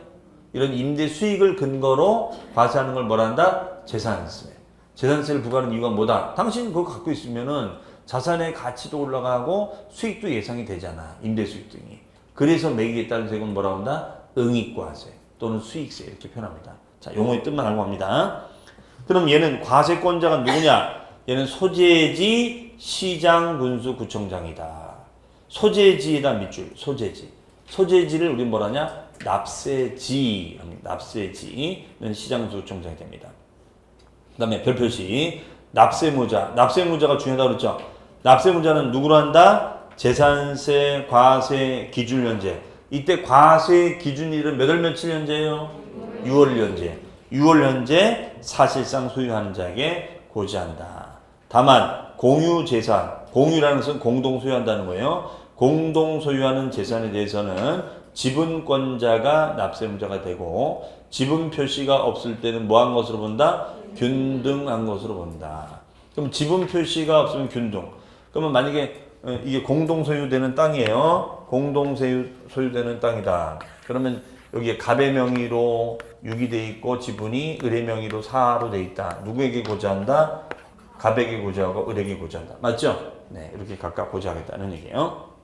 [SPEAKER 1] 이런 임대 수익을 근거로 과세하는 걸 뭐라 한다? 재산세. 재산세를 부과하는 이유가 뭐다? 당신 그거 갖고 있으면은 자산의 가치도 올라가고 수익도 예상이 되잖아. 임대 수익 등이. 그래서 매기에 따른 세금은 뭐라고 한다? 응익과세 또는 수익세 이렇게 표현합니다. 자, 용어의 뜻만 알고 합니다. 그럼 얘는 과세권자가 누구냐? 얘는 소재지 시장군수 구청장이다. 소재지에다 밑줄 소재지. 소재지를 우리 뭐라냐? 납세지. 납세지는 시장군수구청장이 됩니다. 그 다음에 별표시 납세무자. 납세무자가 중요하다고 그랬죠? 납세무자는 누구로 한다? 재산세, 과세, 기준연재. 이때 과세 기준일은 몇 월 며칠 연재예요? 6월 연재. 6월 현재 사실상 소유하는 자에게 고지한다. 다만 공유재산, 공유라는 것은 공동 소유한다는 거예요. 공동 소유하는 재산에 대해서는 지분권자가 납세무자가 되고 지분 표시가 없을 때는 뭐한 것으로 본다? 균등한 것으로 본다. 그럼 지분 표시가 없으면 균등. 그러면 만약에 이게 공동 소유되는 땅이에요. 공동 소유되는 땅이다. 그러면 여기에 갑의 명의로 6이 돼 있고 지분이 을의 명의로 4로 돼 있다. 누구에게 고지한다? 갑에게 고지하고 을에게 고지한다. 맞죠? 네, 이렇게 각각 고지하겠다는 얘기예요.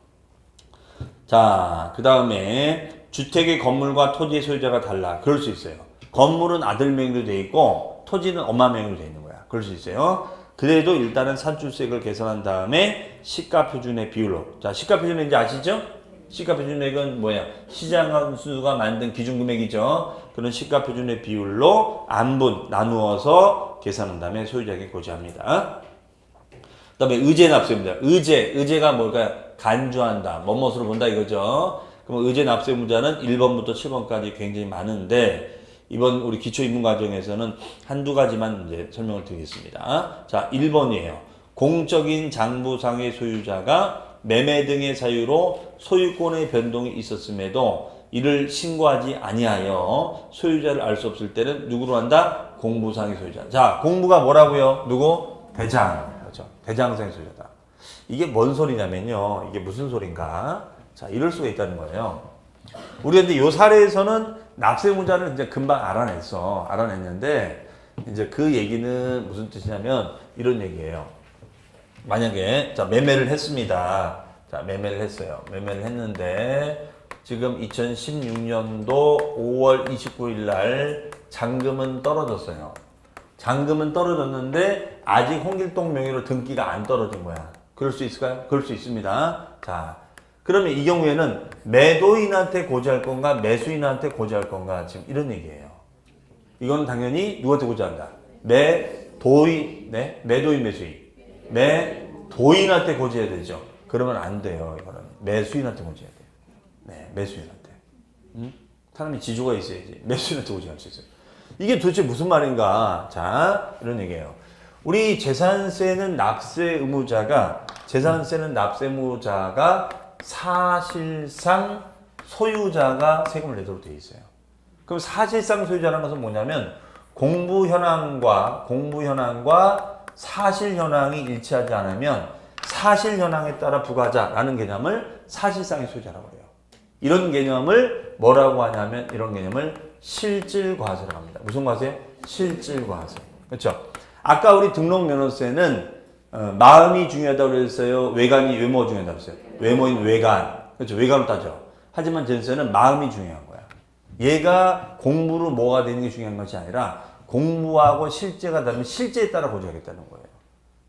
[SPEAKER 1] 자, 그 다음에 주택의 건물과 토지의 소유자가 달라. 그럴 수 있어요. 건물은 아들 명의로 돼 있고 토지는 엄마 명의로 돼 있는 거야. 그럴 수 있어요. 그래도 일단은 산출세액을 계산한 다음에 시가표준의 비율로. 자, 시가표준은 이제 아시죠? 시가표준액은 뭐야? 시장군수가 만든 기준금액이죠. 그런 시가표준의 비율로 안분 나누어서 계산한 다음에 소유자에게 고지합니다. 그 다음에 의제납세입니다. 의제가 뭘까요? 간주한다. 뭐뭇으로 본다 이거죠. 그럼 의제납세무자는 1번부터 7번까지 굉장히 많은데 이번 우리 기초입문과정에서는 한두 가지만 이제 설명을 드리겠습니다. 자, 1번이에요. 공적인 장부상의 소유자가 매매 등의 사유로 소유권의 변동이 있었음에도 이를 신고하지 아니하여 소유자를 알 수 없을 때는 누구로 한다? 공부상의 소유자. 자, 공부가 뭐라고요? 누구? 대장. 그렇죠. 대장상의 소유자다. 이게 뭔 소리냐면요. 이게 무슨 소린가? 자, 이럴 수가 있다는 거예요. 우리가 근데 요 사례에서는 납세무자를 이제 금방 알아냈는데, 이제 그 얘기는 무슨 뜻이냐면, 이런 얘기예요. 만약에 자 매매를 했습니다. 자 매매를 했어요. 매매를 했는데 지금 2016년도 5월 29일 날 잔금은 떨어졌어요. 잔금은 떨어졌는데 아직 홍길동 명의로 등기가 안 떨어진 거야. 그럴 수 있을까요? 그럴 수 있습니다. 자, 그러면 이 경우에는 매도인한테 고지할 건가 매수인한테 고지할 건가 지금 이런 얘기예요. 이건 당연히 누구한테 고지한다? 매도인, 네? 매도인 매수인. 매도인한테 고지해야 되죠. 그러면 안 돼요. 이거는 매수인한테 고지해야 돼요. 네, 매수인한테. 사람이 지주가 있어야지. 매수인한테 고지할 수 있어요. 이게 도대체 무슨 말인가? 자, 이런 얘기예요. 우리 재산세는 납세 의무자가 사실상 소유자가 세금을 내도록 되어 있어요. 그럼 사실상 소유자라는 것은 뭐냐면 공부 현황과 사실 현황이 일치하지 않으면 사실 현황에 따라 부과하자라는 개념을 사실상의 소유자라고 해요. 이런 개념을 뭐라고 하냐면 이런 개념을 실질과세라고 합니다. 무슨 과세요? 실질과세. 그렇죠? 아까 우리 등록면허세는 마음이 중요하다고 그랬어요? 외모가 중요하다고 했어요? 외모인 외관. 그렇죠? 외관으로 따져. 하지만 전세는 마음이 중요한 거야. 얘가 공부로 뭐가 되는 게 중요한 것이 아니라 공부하고 실제가 다르면 실제에 따라 고지하겠다는 거예요.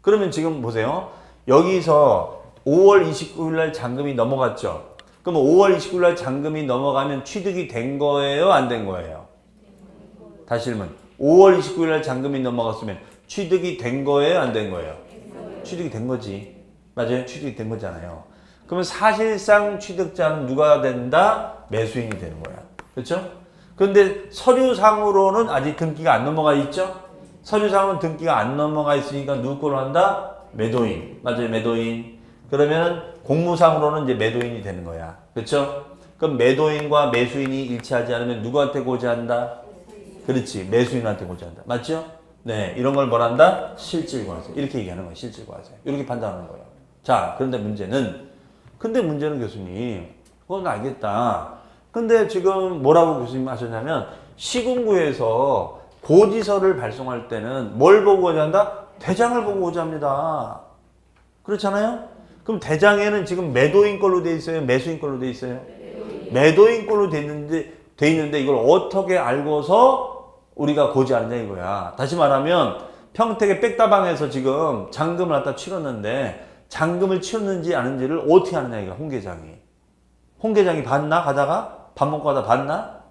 [SPEAKER 1] 그러면 지금 보세요. 여기서 5월 29일 날 잔금이 넘어갔죠? 그럼 5월 29일 날 잔금이 넘어가면 취득이 된 거예요? 안 된 거예요? 다시 질문. 5월 29일 날 잔금이 넘어갔으면 취득이 된 거예요? 안 된 거예요? 취득이 된 거지. 맞아요? 취득이 된 거잖아요. 그러면 사실상 취득자는 누가 된다? 매수인이 되는 거야. 그렇죠? 그런데 서류상으로는 아직 등기가 안 넘어가 있죠? 서류상으로는 등기가 안 넘어가 있으니까 누구 걸로 한다? 매도인. 맞아요? 매도인. 그러면 공무상으로는 이제 매도인이 되는 거야. 그렇죠? 그럼 매도인과 매수인이 일치하지 않으면 누구한테 고지한다? 그렇지. 매수인한테 고지한다. 맞죠? 네. 이런 걸 뭐란다? 실질과세. 이렇게 얘기하는 거예요. 실질과세. 이렇게 판단하는 거예요. 자, 근데 문제는 교수님, 그건 알겠다. 근데 지금 뭐라고 교수님 하셨냐면 시군구에서 고지서를 발송할 때는 뭘 보고 고지한다? 대장을 보고 고지합니다. 그렇잖아요? 그럼 대장에는 지금 매도인 걸로 돼 있어요? 매수인 걸로 돼 있어요? 매도인 걸로 돼 있는데 이걸 어떻게 알고서 우리가 고지하느냐 이거야. 다시 말하면 평택의 백다방에서 지금 잔금을 갖다 치렀는데 잔금을 치렀는지 아닌지를 어떻게 아느냐 이거야. 홍 계장이 봤나? 가다가? 밥 먹고 가다 봤나?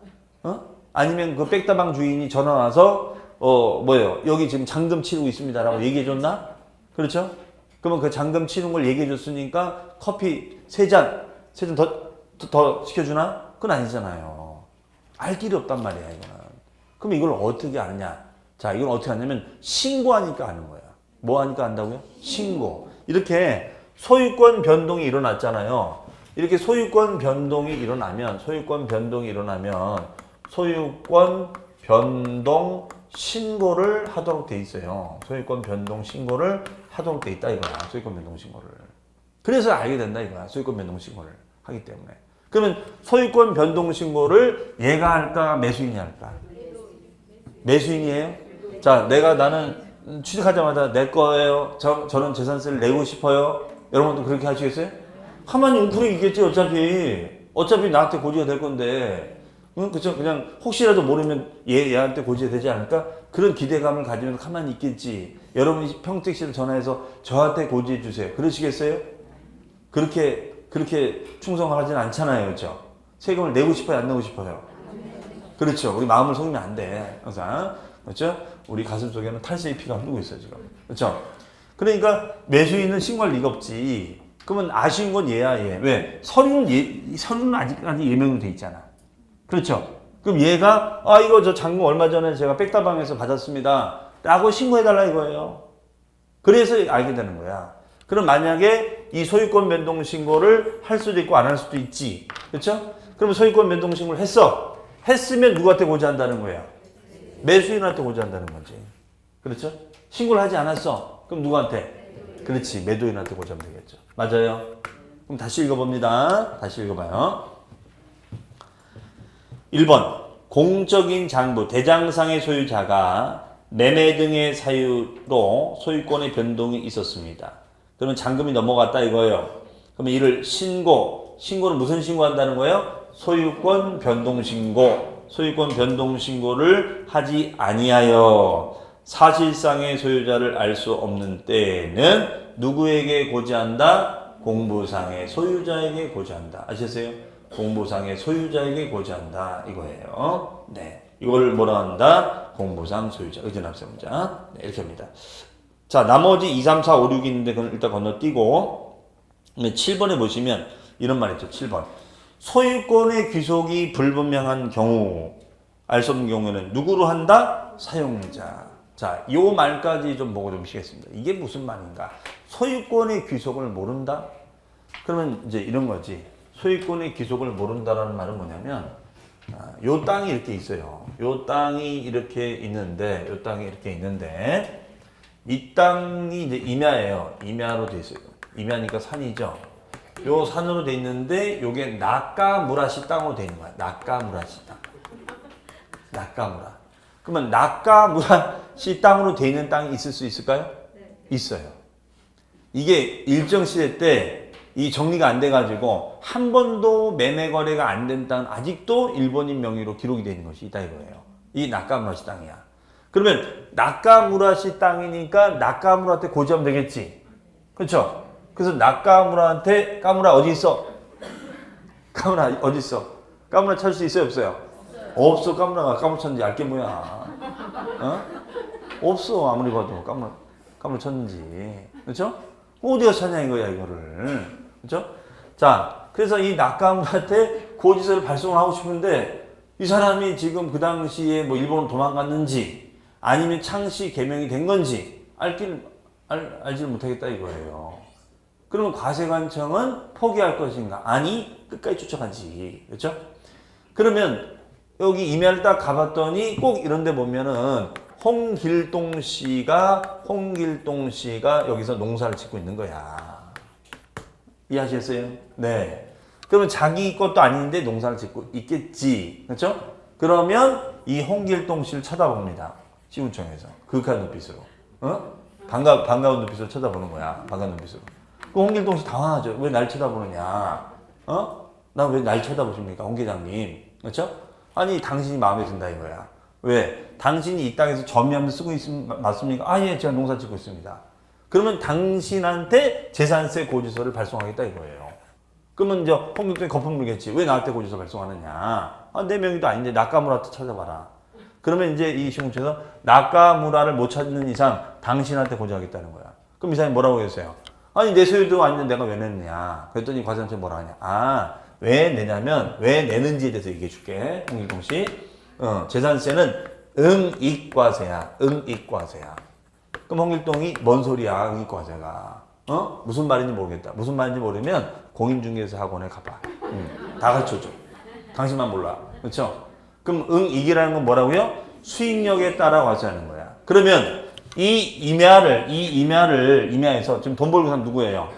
[SPEAKER 1] 아니면 그 백다방 주인이 전화 와서 여기 지금 잔금 치르고 있습니다라고 얘기해 줬나? 그렇죠? 그러면 그 잔금 치는 걸 얘기해 줬으니까 커피 세 잔 더 시켜주나? 그건 아니잖아요. 알 길이 없단 말이야, 이거는. 그럼 이걸 어떻게 아느냐? 자, 이걸 어떻게 하냐면 신고하니까 아는 거야. 뭐 하니까 안다고요? 신고. 이렇게 소유권 변동이 일어났잖아요. 이렇게 소유권 변동이 일어나면 소유권 변동 신고를 하도록 돼 있어요. 소유권 변동 신고를 하도록 돼 있다 이거야. 소유권 변동 신고를. 그래서 알게 된다 이거야. 소유권 변동 신고를 하기 때문에. 그러면 소유권 변동 신고를 얘가 할까 매수인이 할까? 매수인이에요? 자, 나는 취득하자마자 내 거예요. 저는 재산세를 내고 싶어요. 여러분도 그렇게 하시겠어요? 가만히 웅크리고 있겠지 어차피 나한테 고지가 될 건데. 응? 그쵸? 그냥 혹시라도 모르면 얘한테 고지가 되지 않을까? 그런 기대감을 가지면서 가만히 있겠지. 여러분이 평택시로 전화해서 저한테 고지해 주세요. 그러시겠어요? 그렇게 충성을 하진 않잖아요. 그렇죠? 세금을 내고 싶어요? 안 내고 싶어요? 그렇죠. 우리 마음을 속이면 안 돼. 항상. 그렇죠? 우리 가슴 속에는 탈세의 피가 흐르고 있어요. 지금. 그렇죠? 그러니까 매수인은 신고할 리가 없지. 그러면 아쉬운 건 얘야, 얘. 왜? 서류는 아직까지 예명으로 돼 있잖아. 그렇죠? 그럼 얘가, 이거 저 잔금 얼마 전에 제가 백다방에서 받았습니다. 라고 신고해달라 이거예요. 그래서 알게 되는 거야. 그럼 만약에 이 소유권 변동 신고를 할 수도 있고 안 할 수도 있지. 그렇죠? 그럼 소유권 변동 신고를 했으면 누구한테 고지한다는 거야? 매수인한테 고지한다는 거지. 그렇죠? 신고를 하지 않았어. 그럼 누구한테? 그렇지. 매도인한테 고지하면 되겠죠. 맞아요. 그럼 다시 읽어봅니다. 다시 읽어봐요. 1번. 공적인 장부, 대장상의 소유자가 매매 등의 사유로 소유권의 변동이 있었습니다. 그러면 잔금이 넘어갔다 이거예요. 그러면 이를 신고는 무슨 신고한다는 거예요? 소유권 변동 신고. 소유권 변동 신고를 하지 아니하여 사실상의 소유자를 알 수 없는 때에는 누구에게 고지한다? 공부상의 소유자에게 고지한다. 아시겠어요? 공부상의 소유자에게 고지한다 이거예요. 네, 이걸 뭐라 한다? 공부상 소유자, 의존합세문자. 네, 이렇게 합니다. 자, 나머지 2, 3, 4, 5, 6이 있는데 그건 일단 건너뛰고 7번에 보시면 이런 말 있죠. 7번. 소유권의 귀속이 불분명한 경우, 알 수 없는 경우에는 누구로 한다? 사용자. 자, 요 말까지 좀 보고 좀 쉬겠습니다. 이게 무슨 말인가? 소유권의 귀속을 모른다? 그러면 이제 이런 거지. 소유권의 귀속을 모른다라는 말은 뭐냐면, 요 땅이 이렇게 있어요. 요 땅이 이렇게 있는데, 이 땅이 이제 임야예요. 임야로 돼 있어요. 임야니까 산이죠. 요 산으로 돼 있는데, 요게 나카무라시 땅으로 돼 있는 거야. 나카무라시 땅. 나카무라. 그러면 나카무라시 땅으로 돼 있는 땅이 있을 수 있을까요? 네. 있어요. 이게 일정 시대 때 이 정리가 안 돼가지고 한 번도 매매 거래가 안 된 땅은 아직도 일본인 명의로 기록이 되는 것이 있다 이거예요. 이 나카무라시 땅이야. 그러면 나카무라시 땅이니까 나카무라한테 고지하면 되겠지. 그렇죠? 그래서 나카무라한테 까무라 어디 있어? 까무라 어디 있어? 까무라 찾을 수 있어요 없어요? 없어. 까무라가 까무라 찾는지 알게 뭐야. 어? 없어. 아무리 봐도 까무라 찾는지. 그렇죠? 어디가 찾냐 이거야 이거를. 그렇죠? 자, 그래서 이 나카무라한테 고지서를 발송을 하고 싶은데 이 사람이 지금 그 당시에 뭐 일본으로 도망갔는지 아니면 창씨 개명이 된 건지 알지를 못하겠다 이거예요. 그러면 과세관청은 포기할 것인가? 아니, 끝까지 쫓아가지. 그렇죠? 그러면 여기 임야를 딱 가봤더니 꼭 이런 데 보면은 홍길동 씨가 여기서 농사를 짓고 있는 거야. 이해하시겠어요? 네. 그러면 자기 것도 아닌데 농사를 짓고 있겠지. 그렇죠? 그러면 이 홍길동 씨를 쳐다봅니다. 시군청에서. 그윽한 눈빛으로. 반가운 눈빛으로 쳐다보는 거야. 반가운 눈빛으로. 그 홍길동 씨 당황하죠. 왜 날 쳐다보느냐? 나 왜 날 쳐다보십니까? 홍 계장님. 그렇죠? 아니, 당신이 마음에 든다 이거야. 왜? 당신이 이 땅에서 점유하면서 쓰고 있으면 맞습니까? 예, 제가 농사 짓고 있습니다. 그러면 당신한테 재산세 고지서를 발송하겠다 이거예요. 그러면 이제 홍길동이 거품 물겠지. 왜 나한테 고지서 발송하느냐? 내 명의도 아닌데 나카무라한테 찾아봐라. 그러면 이제 이 시공처에서 나카무라를 못 찾는 이상 당신한테 고지하겠다는 거야. 그럼 이 사람이 뭐라고 했어요? 아니, 내 소유도 아닌데 내가 왜 냈느냐? 그랬더니 과세관청이 뭐라 하냐? 왜 내냐면, 왜 내는지에 대해서 얘기해 줄게. 홍길동 씨. 재산세는 응익과세야. 응익과세야. 그럼 홍길동이 뭔 소리야, 응익과세가. 무슨 말인지 모르겠다. 무슨 말인지 모르면 공인중개사 학원에 가봐. 다 가르쳐줘. 당신만 몰라. 그렇죠? 그럼 응익이라는 건 뭐라고요? 수익력에 따라 과세하는 거야. 그러면 임야에서 지금 돈 벌고 사람 누구예요?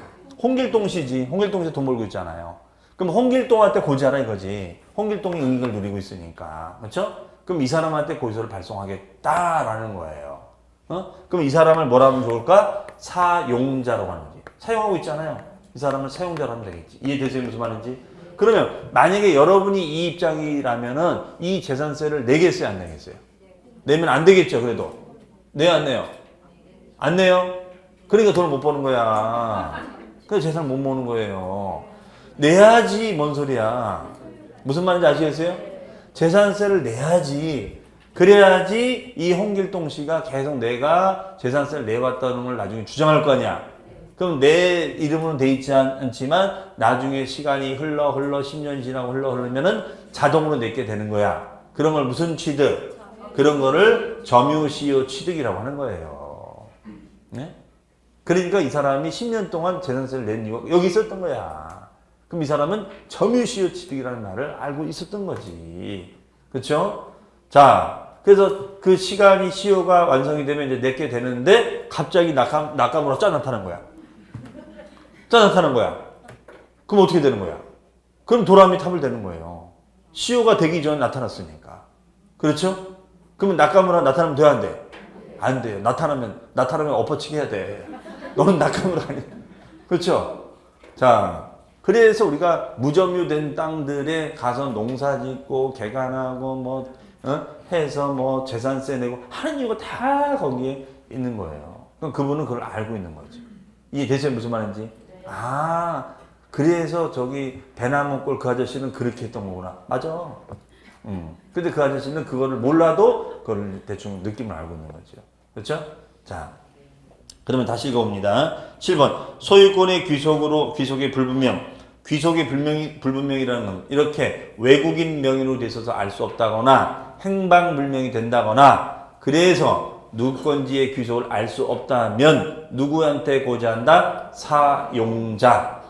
[SPEAKER 1] 홍길동 씨지. 홍길동 씨 돈 벌고 있잖아요. 그럼 홍길동한테 고지하라 이거지. 홍길동이 응익을 누리고 있으니까. 그렇죠? 그럼 이 사람한테 고지서를 발송하겠다라는 거예요. 그럼 이 사람을 뭐라 하면 좋을까? 사용자라고 하는 거지. 사용하고 있잖아요. 이 사람을 사용자로 하면 되겠지. 이해되세요? 무슨 말인지? 그러면 만약에 여러분이 이 입장이라면은 이 재산세를 내겠어요? 안 내겠어요? 내면 안 되겠죠, 그래도. 내요, 안 내요? 안 내요? 그러니까 돈을 못 버는 거야. 그래서 재산을 못 모으는 거예요. 내야지, 뭔 소리야. 무슨 말인지 아시겠어요? 재산세를 내야지. 그래야지 이 홍길동 씨가 계속 내가 재산세를 내왔다는 걸 나중에 주장할 거 아니야. 그럼 내 이름으로는 돼 있지 않지만 나중에 시간이 흘러 10년이 지나고 흐르면은 자동으로 내게 되는 거야. 그런 걸 무슨 취득? 그런 거를 점유시효 취득이라고 하는 거예요. 네? 그러니까 이 사람이 10년 동안 재산세를 낸 이유가 여기 있었던 거야. 그럼 이 사람은 점유시효 취득이라는 말을 알고 있었던 거지. 그렇죠? 자, 그래서 그 시간이 시효가 완성이 되면 이제 내게 되는데 갑자기 나카무라 짜 나타난 거야. 그럼 어떻게 되는 거야? 그럼 도라미 탑을 되는 거예요. 시효가 되기 전에 나타났으니까. 그렇죠? 그러면 나카무라 나타나면 돼야 안 돼? 안 돼요. 나타나면 엎어치기 해야 돼. 너는 나카무라 아니야. 그렇죠? 자, 그래서 우리가 무점유된 땅들에 가서 농사 짓고 개간하고 뭐 해서 뭐 재산세 내고 하는 이유가 다 거기에 있는 거예요. 그럼 그분은 그걸 알고 있는 거죠. 이해되세요? 무슨 말인지? 아, 그래서 저기 배나무골 그 아저씨는 그렇게 했던 거구나. 맞아. 근데 그 아저씨는 그거를 몰라도 그걸 대충 느낌을 알고 있는 거죠. 그렇죠? 자, 그러면 다시 읽어봅니다. 7번. 소유권의 귀속의 불분명. 귀속의 불분명이라는 건 이렇게 외국인 명의로 돼 있어서 알 수 없다거나 행방불명이 된다거나 그래서 누구 건지의 귀속을 알 수 없다면 누구한테 고지한다? 사용자.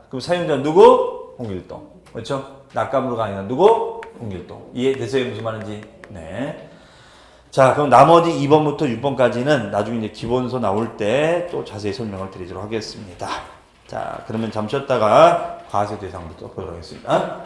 [SPEAKER 1] 그럼 사용자 누구? 홍길동. 그렇죠? 낙감으로가 아니라 누구? 홍길동. 이해되세요? 무슨 말인지? 네. 자, 그럼 나머지 2번부터 6번까지는 나중에 이제 기본서 나올 때 또 자세히 설명을 드리도록 하겠습니다. 자, 그러면 잠시 쉬었다가 과세 대상부터 보도록 하겠습니다.